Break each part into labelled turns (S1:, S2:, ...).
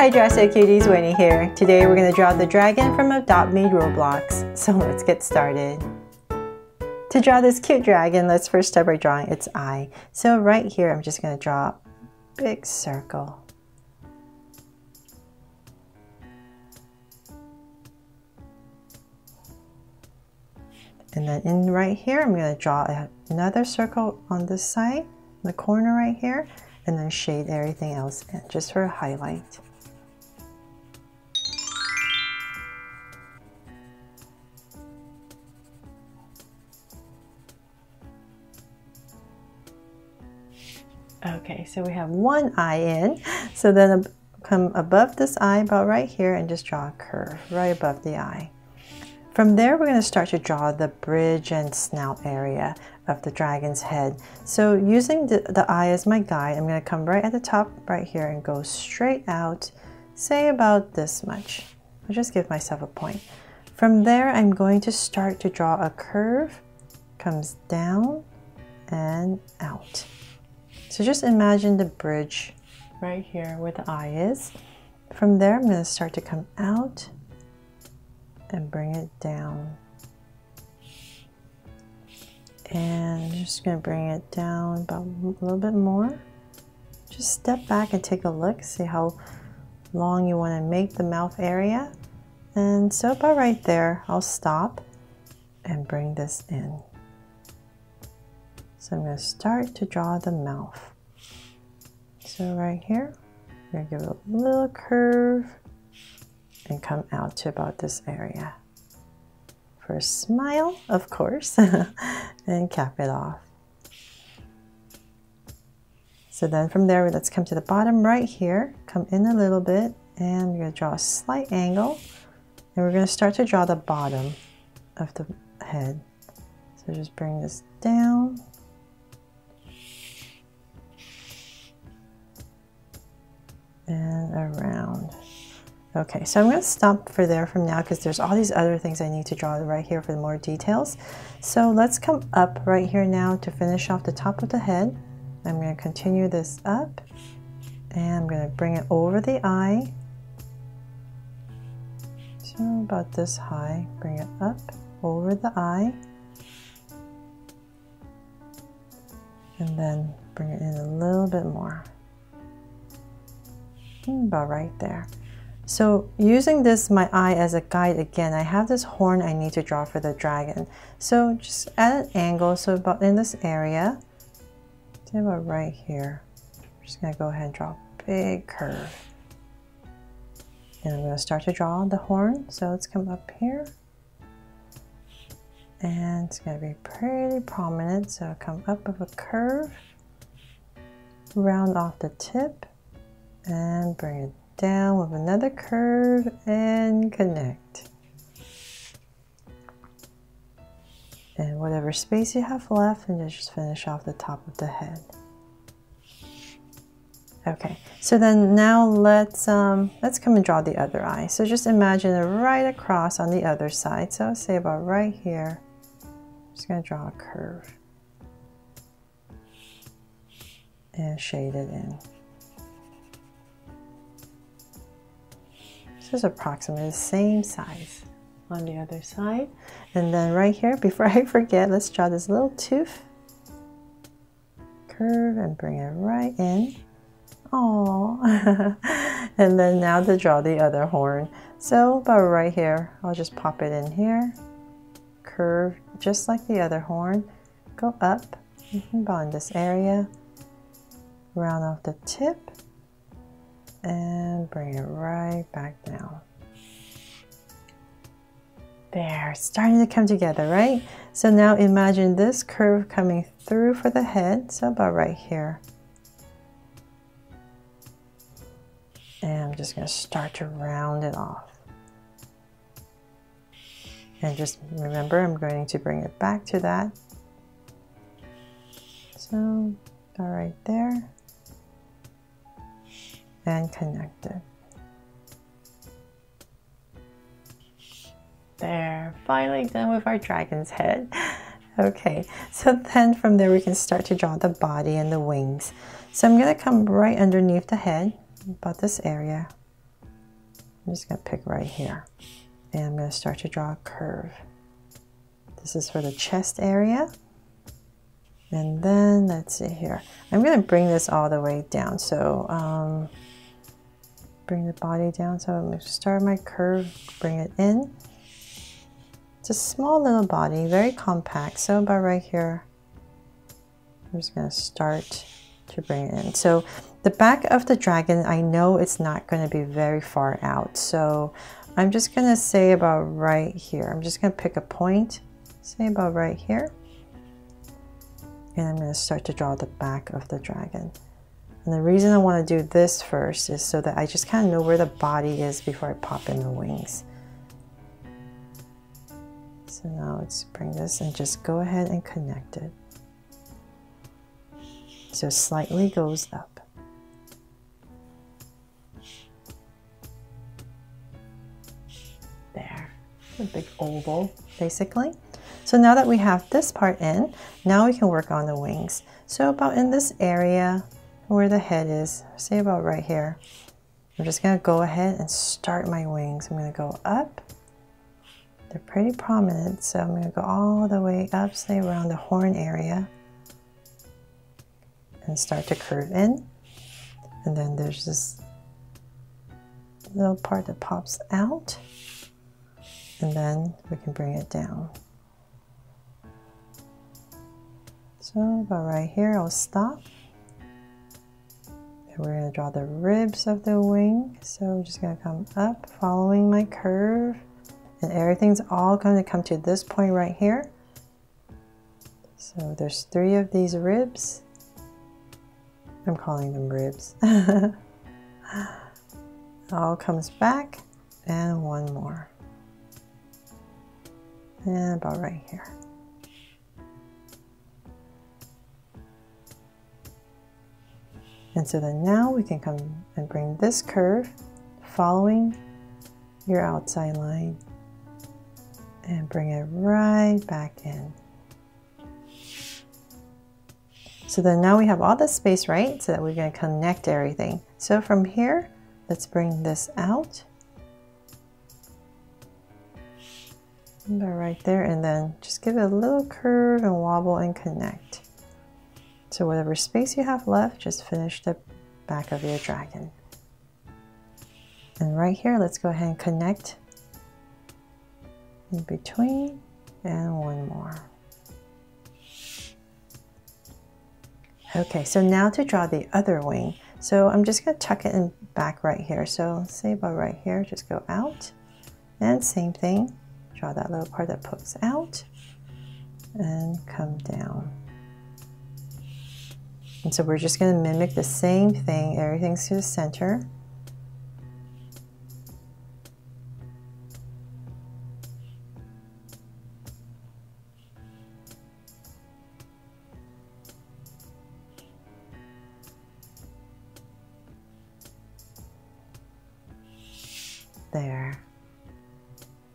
S1: Hi Drastic Cuties, Winnie here. Today we're going to draw the dragon from Adopt Me Roblox. So let's get started. To draw this cute dragon, let's first start by drawing its eye. So right here I'm just going to draw a big circle. And then in right here I'm going to draw another circle on this side, the corner right here, and then shade everything else in just for a highlight. Okay, so we have one eye in. So then come above this eye about right here and just draw a curve right above the eye. From there, we're going to start to draw the bridge and snout area of the dragon's head. So using the eye as my guide, I'm going to come right at the top right here and go straight out, say about this much. I'll just give myself a point. From there, I'm going to start to draw a curve, comes down and out. So just imagine the bridge right here where the eye is. From there, I'm going to start to come out and bring it down. And I'm just going to bring it down about a little bit more. Just step back and take a look, see how long you want to make the mouth area. And so about right there, I'll stop and bring this in. So I'm going to start to draw the mouth. So right here, I'm going to give it a little curve and come out to about this area. For a smile, of course, and cap it off. So then from there, let's come to the bottom right here, come in a little bit, and we're going to draw a slight angle. And we're going to start to draw the bottom of the head. So just bring this down. And around. Okay, so I'm going to stop for there from now because there's all these other things I need to draw right here for more details. So let's come up right here now to finish off the top of the head. I'm going to continue this up and I'm going to bring it over the eye. So about this high, bring it up over the eye. And then bring it in a little bit more. About right there. So using this, my eye as a guide again, I have this horn I need to draw for the dragon. So just at an angle, so about in this area, say about right here. I'm just going to go ahead and draw a big curve. And I'm going to start to draw the horn. So let's come up here. And it's going to be pretty prominent. So I'll come up with a curve, round off the tip, and bring it down with another curve and connect. And whatever space you have left, and just finish off the top of the head. Okay, so then now let's come and draw the other eye. So just imagine it right across on the other side. So say about right here. I'm just going to draw a curve and shade it in. Is approximately the same size on the other side. And then right here, before I forget, let's draw this little tooth curve and bring it right in. Aww. And then now to draw the other horn. So about right here, I'll just pop it in here, curve just like the other horn, go up about in this area, round off the tip, and bring it right back down. There, it's starting to come together, right? So now imagine this curve coming through for the head, so about right here. And I'm just going to start to round it off. And just remember, I'm going to bring it back to that. So, about right there. And connect it. There, finally done with our dragon's head. Okay, so then from there we can start to draw the body and the wings. So I'm going to come right underneath the head, about this area, I'm just going to pick right here. And I'm going to start to draw a curve. This is for the chest area. And then, let's see here. I'm going to bring this all the way down. So, bring the body down. So I'm going to start my curve, bring it in. It's a small little body, very compact. So about right here, I'm just going to start to bring it in. So the back of the dragon, I know it's not going to be very far out. So I'm just going to say about right here. I'm just going to pick a point, say about right here. And I'm going to start to draw the back of the dragon. And the reason I want to do this first is so that I just kind of know where the body is before I pop in the wings. So now let's bring this and just go ahead and connect it. So slightly goes up. There, a big oval basically. So now that we have this part in, now we can work on the wings. So about in this area where the head is, say about right here, I'm just going to go ahead and start my wings. I'm going to go up. They're pretty prominent, so I'm going to go all the way up, say around the horn area, and start to curve in. And then there's this little part that pops out, and then we can bring it down. So about right here, I'll stop. And we're going to draw the ribs of the wing. So I'm just going to come up, following my curve. And everything's all going to come to this point right here. So there's 3 of these ribs. I'm calling them ribs. All comes back, and 1 more. And about right here. And so then now we can come and bring this curve following your outside line and bring it right back in. So then now we have all the space, right? So that we're going to connect everything. So from here, let's bring this out. About right there, and then just give it a little curve and wobble and connect. So whatever space you have left, just finish the back of your dragon. And right here, let's go ahead and connect in between, and 1 more. Okay, so now to draw the other wing. So I'm just going to tuck it in back right here. So say about right here, just go out, and same thing, draw that little part that pokes out and come down. And so we're just going to mimic the same thing, everything's to the center. There.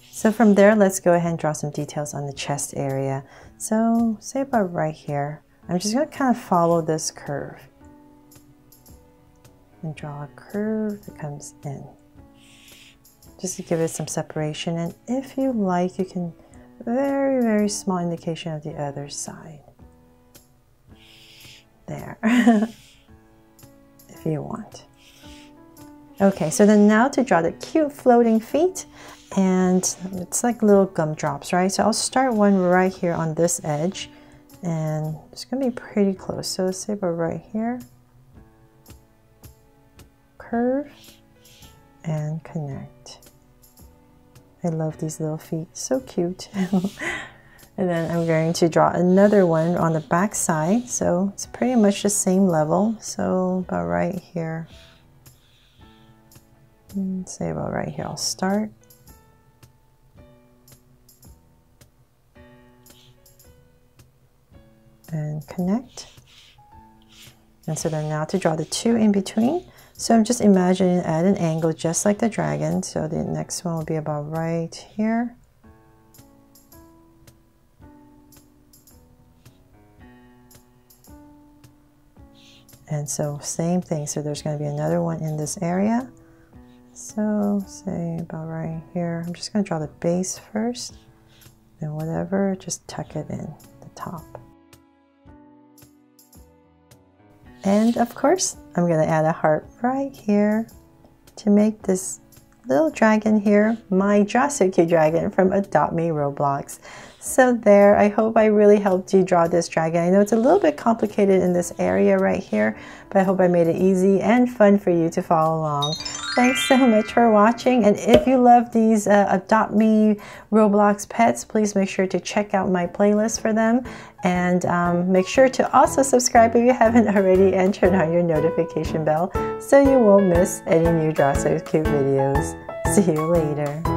S1: So from there, let's go ahead and draw some details on the chest area. So say about right here, I'm just going to kind of follow this curve and draw a curve that comes in, just to give it some separation. And if you like, you can very, very small indication of the other side. There, if you want. Okay, so then now to draw the cute floating feet, and it's like little gumdrops, right? So I'll start one right here on this edge, and it's gonna be pretty close. So let's say about right here, curve and connect. I love these little feet, so cute. And then I'm going to draw another one on the back side, so it's pretty much the same level. So about right here. Say about right here, I'll start. And connect. And so then now to draw the 2 in between. So I'm just imagining at an angle just like the dragon. So the next one will be about right here. And so same thing. So there's going to be another one in this area. So say about right here. I'm just going to draw the base first, then whatever, just tuck it in the top. And of course, I'm going to add a heart right here to make this little dragon here my Jasuke dragon from Adopt Me Roblox. So there, I hope I really helped you draw this dragon. I know it's a little bit complicated in this area right here, but I hope I made it easy and fun for you to follow along. Thanks so much for watching, and if you love these Adopt Me Roblox pets, please make sure to check out my playlist for them, and make sure to also subscribe if you haven't already, and turn on your notification bell so you won't miss any new Draw So Cute videos. See you later.